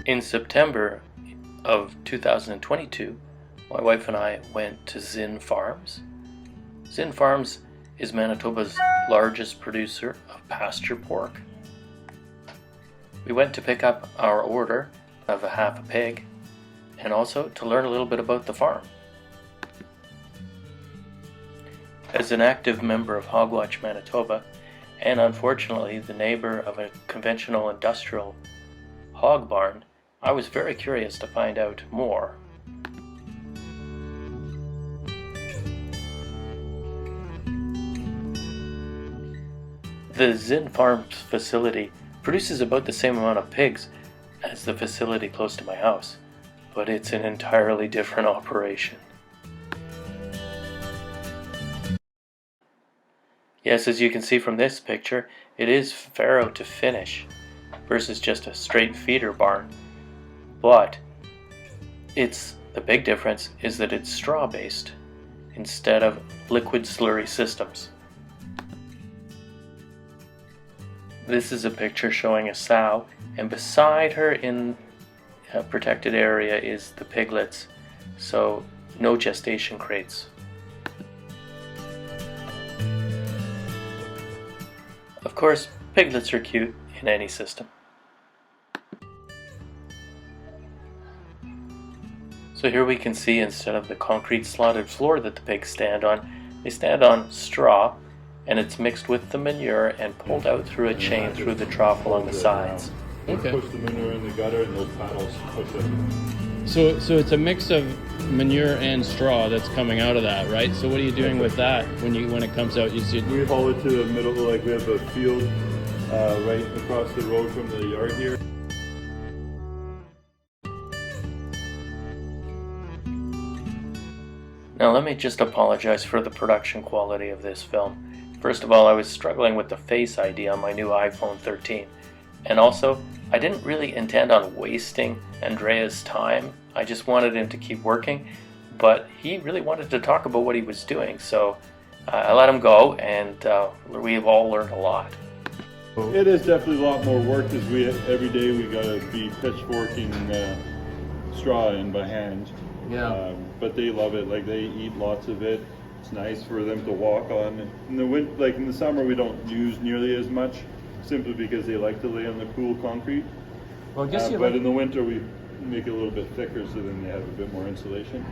In September of 2022, my wife and I went to Zen Farms. Zen Farms is Manitoba's largest producer of pasture pork. We went to pick up our order of a half a pig and also to learn a little bit about the farm. As an active member of Hogwatch Manitoba, and unfortunately the neighbor of a conventional industrial hog barn, I was very curious to find out more. The Zen Farms facility produces about the same amount of pigs as the facility close to my house, but it's an entirely different operation. Yes, as you can see from this picture, it is farrow to finish versus just a straight feeder barn. But the big difference is that it's straw-based instead of liquid slurry systems. This is a picture showing a sow, and beside her in a protected area is the piglets, so no gestation crates. Of course, piglets are cute in any system. So here we can see, instead of the concrete slotted floor that the pigs stand on, they stand on straw, and it's mixed with the manure and pulled out through a chain through the trough along the sides. Okay. Push the manure in the gutter and those paddles push it. So it's a mix of manure and straw that's coming out of that, right? So what are you doing with that when it comes out? We haul it to the middle, like we have a field right across the road from the yard here. Now let me just apologize for the production quality of this film. First of all, I was struggling with the Face ID on my new iPhone 13. And also, I didn't really intend on wasting Andrea's time. I just wanted him to keep working, but he really wanted to talk about what he was doing, so I let him go, and we've all learned a lot. It is definitely a lot more work, because every day we gotta be pitchforking straw in by hand. Yeah. But they love it. Like, they eat lots of it. It's nice for them to walk on. In the summer, we don't use nearly as much, simply because they like to lay on the cool concrete. Well, I guess but in the winter, we make it a little bit thicker, so then they have a bit more insulation.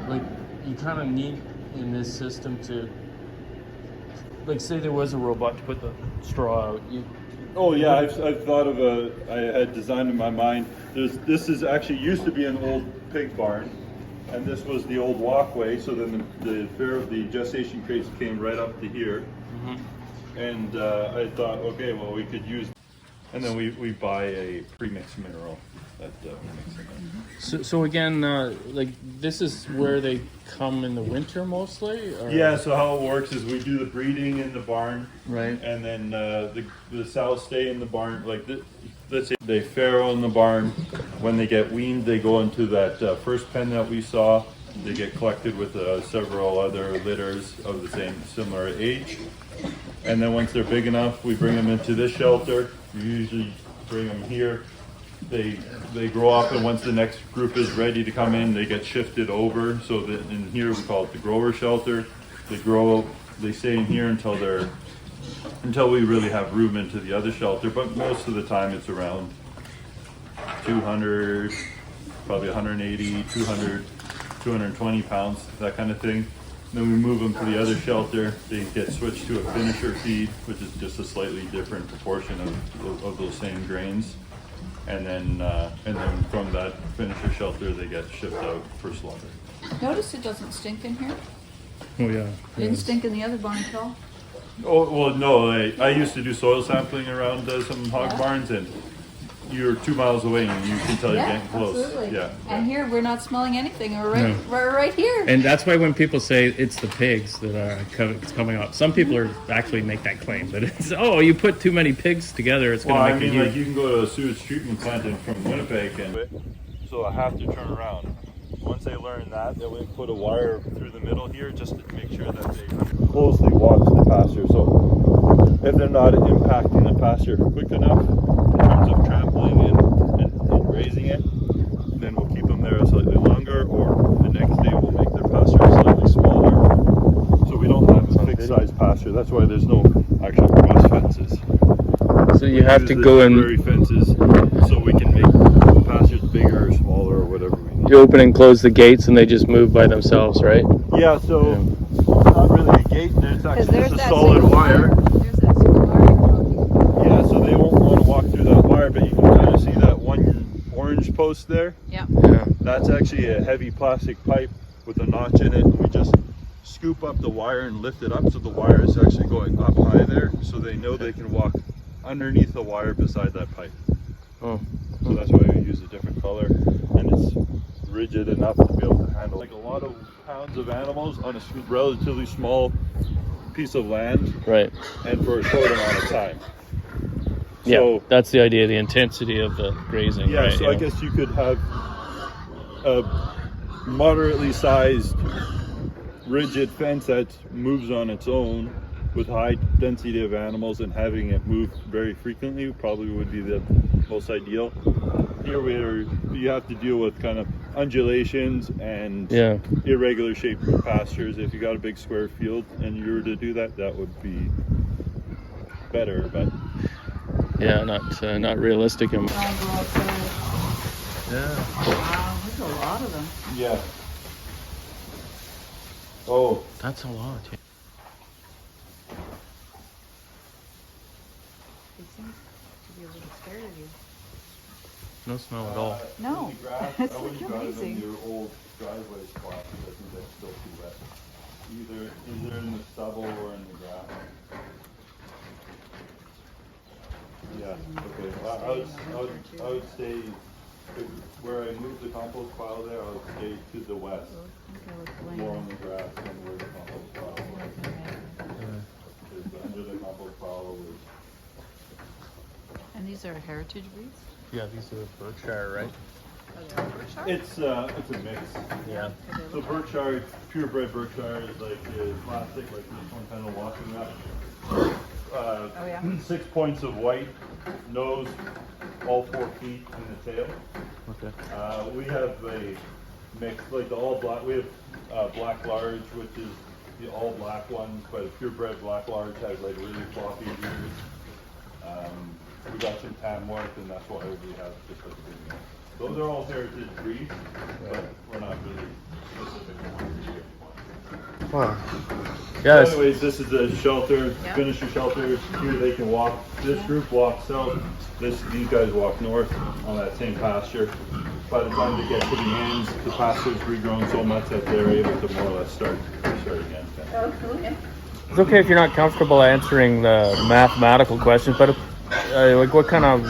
like you kind of need in this system to, like, say there was a robot to put the straw out. Oh yeah, I've thought of I had designed in my mind. This is actually used to be an old pig barn, and this was the old walkway. So then the gestation crates came right up to here. Mm-hmm. And I thought, okay, well, we could use, and then we buy a premixed mineral that we mix in there. So again, like, this is where they come in the winter mostly? Or? Yeah, so how it works is we do the breeding in the barn, right? And then the sows stay in the barn. Like, let's say they farrow in the barn. When they get weaned, they go into that first pen that we saw. They get collected with several other litters of the similar age. And then once they're big enough, we bring them into this shelter. We usually bring them here. They grow up, and once the next group is ready to come in, they get shifted over. So that in here we call it the grower shelter. They stay in here until we really have room into the other shelter. But most of the time it's around 200, probably 180, 200, 220 pounds, that kind of thing. Then we move them to the other shelter. They get switched to a finisher feed, which is just a slightly different proportion of those same grains. And then from that finisher shelter, they get shipped out for slaughter. Notice it doesn't stink in here. Oh yeah. Didn't stink in the other barn at all. Oh, well, no, I used to do soil sampling around some hog barns, and you're 2 miles away and you can tell you're getting close. Absolutely. Yeah. And here we're not smelling anything. We're right here. And that's why when people say it's the pigs that are coming up, some people actually make that claim that it's, oh, you put too many pigs together, it's going to make like, you can go to a sewage treatment plant from Winnipeg, so I have to turn around. Once they learn that, they will put a wire through the middle here just to make sure that they closely watch the pasture. So if they're not impacting the pasture quick enough in terms of trampling and grazing it, pasture. That's why there's no actual cross fences. So you have to Use the go in. temporary fences so we can make the pastures bigger or smaller or whatever we need. You open and close the gates, and they just move by themselves, right? Yeah, so not really a gate. There's actually there's just a that solid single wire. There's that single wire. Yeah, so they won't want to walk through that wire, but you can kind of see that one orange post there. Yeah. Yeah. That's actually a heavy plastic pipe with a notch in it, and we just scoop up the wire and lift it up so the wire is actually going up high there, so they know they can walk underneath the wire beside that pipe. Oh. So that's why we use a different color, and it's rigid enough to be able to handle like a lot of pounds of animals on a relatively small piece of land, Right. and for a short amount of time. Yeah. So, That's the idea, the intensity of the grazing. yeah, right? so I guess you could have a moderately sized rigid fence that moves on its own with high density of animals, and having it move very frequently probably would be the most ideal. Here where you have to deal with kind of undulations and Yeah. irregular shaped pastures. If you got a big square field and you were to do that, that would be better, but Yeah, not realistic. I'll go outside. Yeah. Wow, there's a lot of them. yeah. Oh, That's a lot. Yeah. They seem to be a little scared of you. No smell at all. No, in the grass, it's I wouldn't like drive in amazing. your old driveway spot because I think that's still too wet. Either in the stubble or in the grass. Yeah, okay. I would stay where I moved the compost pile there. I would stay to the west, Okay, let's more land. on the grass than where the compost pile was. Because under the compost pile was. And these are heritage breeds? Yeah, these are Berkshire, right? Are they all Berkshire? It's a mix. Yeah. So Berkshire, purebred Berkshire is like classic, like this one kind of walking up. Oh, yeah? 6 points of white, nose, all 4 feet in the tail. Okay. We have a mix, like the all black. We have black large, which is the all black ones, but a purebred black large has like really floppy ears. We got some Tamworth, and that's why we have just like a big mix. Those are all heritage breeds, but we're not really specific on one breed. Wow. So Yes. anyways, this is a shelter, Yeah. finisher shelter. Here they can walk. This group walks south. These guys walk north on that same pasture. By the time they get to the ends, the pasture's regrown so much that they're able to more or less start again. Oh, cool, yeah. It's okay if you're not comfortable answering the mathematical questions, but like what kind of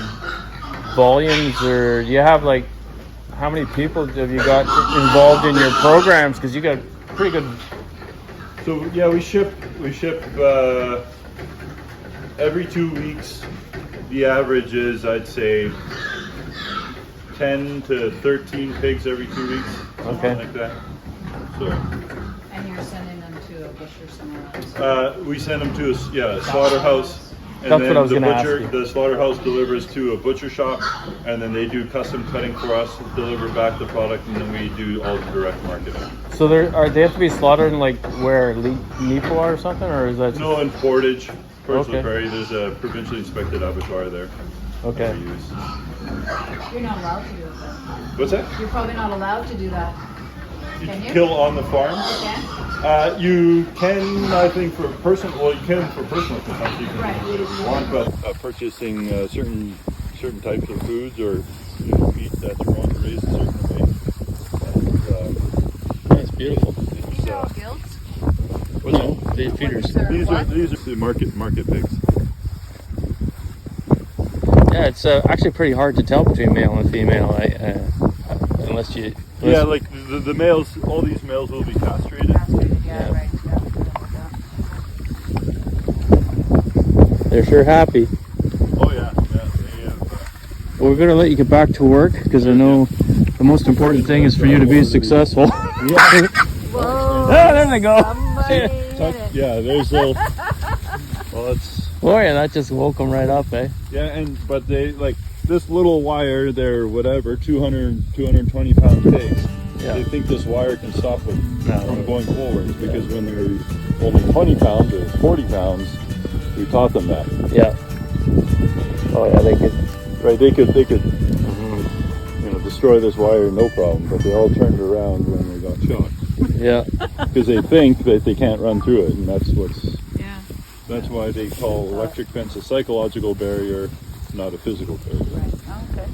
volumes, or do you have like how many people have you got involved in your programs? Because you got pretty good. So yeah, we ship every 2 weeks. The average is, I'd say, 10 to 13 pigs every 2 weeks, something Okay. like that. So And you're sending them to a butcher somewhere else? we send them to a slaughterhouse. And That's then what I was the gonna ask butcher, you. the slaughterhouse delivers to a butcher shop, and then they do custom cutting for us, deliver back the product, and then we do all the direct marketing. So they have to be slaughtered in like where Nipah or something, or is that? No, in Portage, Okay. Prairie, there's a provincially inspected abattoir there. Okay. That we use. You're not allowed to do it though. What's that? You're probably not allowed to do that. You Can you? kill on the farm. Okay? You can, I think, for personal. Well, you can for personal consumption. You can Right. do whatever you want, but purchasing certain types of foods or meat that's grown and raised a certain way. And, That's beautiful. it's, These are all gilts? what's No, that? they feeders. These are the market pigs. Yeah, it's actually pretty hard to tell between male and female, unless you. Yeah, like the males. All these males will be castrated. Castrated, Yeah. yeah, right. Yeah, They're sure happy. Oh yeah, they have, Well, we're gonna let you get back to work because I know the most important thing is for you to be successful. Whoa! Ah, there they go. Somebody hit it. yeah, there's a. Well, it's. Boy, and that just woke them right up, eh? Yeah, but they like this little wire. They're whatever 220 pound pigs. They think this wire can stop them No. from going forward because when they were only 20 pounds or 40 pounds, we taught them that. Yeah. Oh yeah, they could. Right? They could destroy this wire no problem, but they all turned around when they got shocked Yeah. because they think that they can't run through it, and that's Yeah. that's why they call electric fence a psychological barrier, not a physical barrier. Right. Oh, okay.